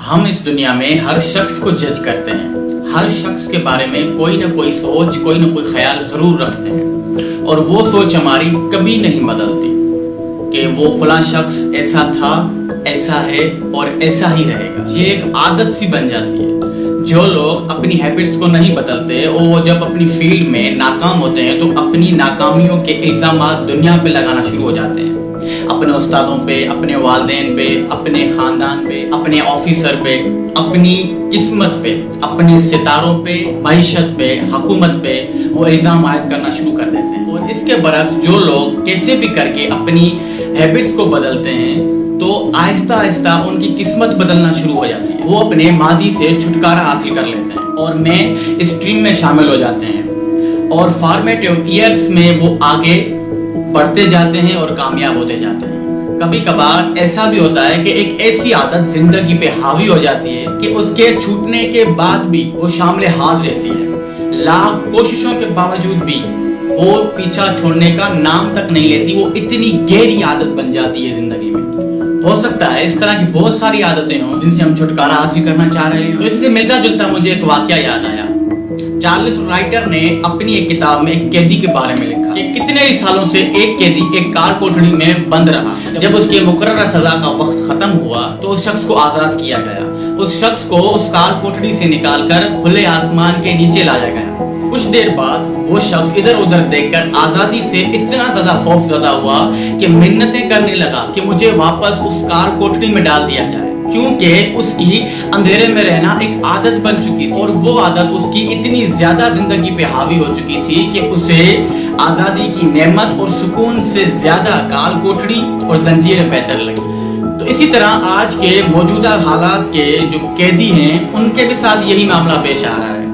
हम इस दुनिया में हर शख्स को जज करते हैं। हर शख्स के बारे में कोई ना कोई सोच, कोई ना कोई ख्याल जरूर रखते हैं और वो सोच हमारी कभी नहीं बदलती कि वो फलां शख्स ऐसा था, ऐसा है और ऐसा ही रहेगा। ये एक आदत सी बन जाती है। जो लोग अपनी हैबिट्स को नहीं बदलते और वो जब अपनी फील्ड में नाकाम होते हैं तो अपनी नाकामियों के इल्ज़ामात दुनिया पे लगाना शुरू हो जाते हैं, अपने उस्तादों पे, अपने वालिदैन पे, अपने ख़ानदान पे, अपने ऑफिसर पे, अपनी किस्मत पे, अपने सितारों पे, मईशत पे, हुकूमत पे वो इल्ज़ाम आयद करना शुरू कर देते हैं। और इसके बरक्स जो लोग कैसे भी करके अपनी हैबिट्स को बदलते हैं तो आहिस्ता आहिस्ता उनकी किस्मत बदलना शुरू हो जाती है। वो अपने माजी से छुटकारा हासिल कर लेते हैं और नए स्ट्रीम में शामिल हो जाते हैं और फॉर्मेटिव ईयर्स में वो आगे बढ़ते जाते हैं और कामयाब होते जाते हैं। कभी कभार ऐसा भी होता है कि एक ऐसी आदत जिंदगी पे हावी हो जाती है कि उसके छूटने के बाद भी वो शामिल हाल रहती है। लाख कोशिशों के बावजूद भी वो पीछा छोड़ने का नाम तक नहीं लेती। वो इतनी गहरी आदत बन जाती है जिंदगी में। हो सकता है इस तरह की बहुत सारी आदतें हों जिनसे हम छुटकारा हासिल करना चाह रहे हैं। तो इससे मिलता जुलता मुझे एक वाकया याद आया। चार्ल्स राइटर ने अपनी एक किताब में एक कैदी के बारे में लिखा कि कितने ही सालों से एक कैदी एक कार कोठरी में बंद रहा। जब उसके मुकर्रर सजा का वक्त खत्म हुआ तो उस शख्स को आजाद किया गया। उस शख्स को उस कार कोठरी से निकालकर खुले आसमान के नीचे लाया गया। कुछ देर बाद वो शख्स इधर उधर देखकर आजादी से इतना ज्यादा खौफजदा हुआ कि मिन्नतें करने लगा कि मुझे वापस उस कार कोठरी में डाल दिया जाए, क्योंकि उसकी अंधेरे में रहना एक आदत बन चुकी थी और वो आदत उसकी इतनी ज्यादा जिंदगी पे हावी हो चुकी थी कि उसे आजादी की नेमत और सुकून से ज्यादा कार कोठरी और जंजीरें बेहतर लगी। तो इसी तरह आज के मौजूदा हालात के जो कैदी हैं उनके भी साथ यही मामला पेश आ रहा है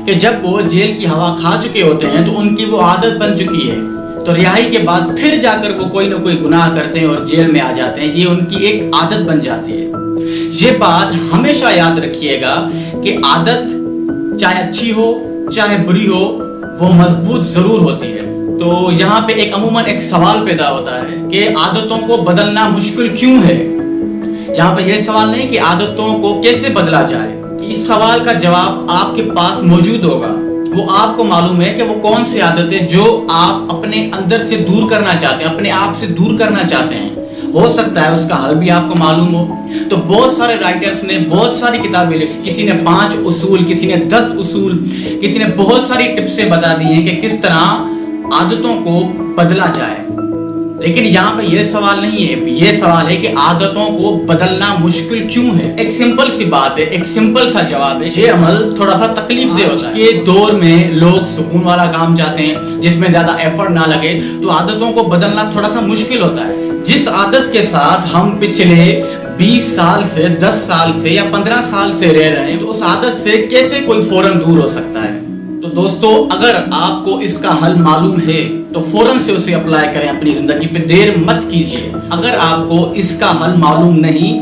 कि जब वो जेल की हवा खा चुके होते हैं तो उनकी वो आदत बन चुकी है, तो रिहाई के बाद फिर जाकर वो कोई ना कोई गुनाह करते हैं और जेल में आ जाते हैं। ये उनकी एक आदत बन जाती है। ये बात हमेशा याद रखिएगा कि आदत चाहे अच्छी हो चाहे बुरी हो वो मजबूत जरूर होती है। तो यहाँ पे एक अमूमन एक सवाल पैदा होता है कि आदतों को बदलना मुश्किल क्यों है। यहाँ पे यह सवाल नहीं कि आदतों को कैसे बदला जाए। इस सवाल का जवाब आपके पास मौजूद होगा। वो आपको मालूम है कि वो कौन सी आदतें जो आप अपने अंदर से दूर करना चाहते हैं, अपने आप से दूर करना चाहते हैं। हो सकता है उसका हल भी आपको मालूम हो। तो बहुत सारे राइटर्स ने बहुत सारी किताबें लिखी। किसी ने 5 उसूल, किसी ने 10 उसूल, किसी ने बहुत सारी टिप्सें बता दी हैं कि किस तरह आदतों को बदला जाए। लेकिन यहाँ पे ये सवाल नहीं है, ये सवाल है कि आदतों को बदलना मुश्किल क्यों है। एक सिंपल सी बात है, एक सिंपल सा जवाब है। ये अमल थोड़ा सा तकलीफ दे होता है कि दौर में लोग सुकून वाला काम चाहते हैं जिसमें ज्यादा एफर्ट ना लगे, तो आदतों को बदलना थोड़ा सा मुश्किल होता है। जिस आदत के साथ हम पिछले 20 साल से, 10 साल से या 15 साल से रह रहे हैं, तो उस आदत से कैसे कोई फौरन दूर हो सकता है। तो दोस्तों, अगर आपको इसका हल मालूम है तो फौरन से उसे अप्लाई करें अपनी जिंदगी पे, देर मत कीजिए। अगर आपको इसका हल मालूम नहीं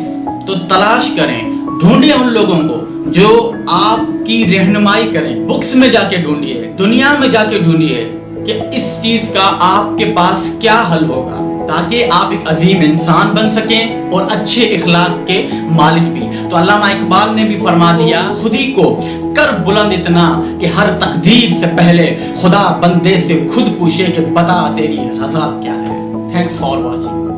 तो तलाश करें, ढूंढिए उन लोगों को जो आपकी रहनुमाई करें। बुक्स में जाके ढूंढिए, दुनिया में जाके ढूंढिए कि इस चीज का आपके पास क्या हल होगा, ताकि आप एक अजीम इंसान बन सकें और अच्छे इखलाक के मालिक भी। तो अल्लामा इकबाल ने भी फरमा दिया, खुदी को कर बुलंद इतना कि हर तकदीर से पहले खुदा बंदे से खुद पूछे कि बता तेरी रजा क्या है। Thanks for watching.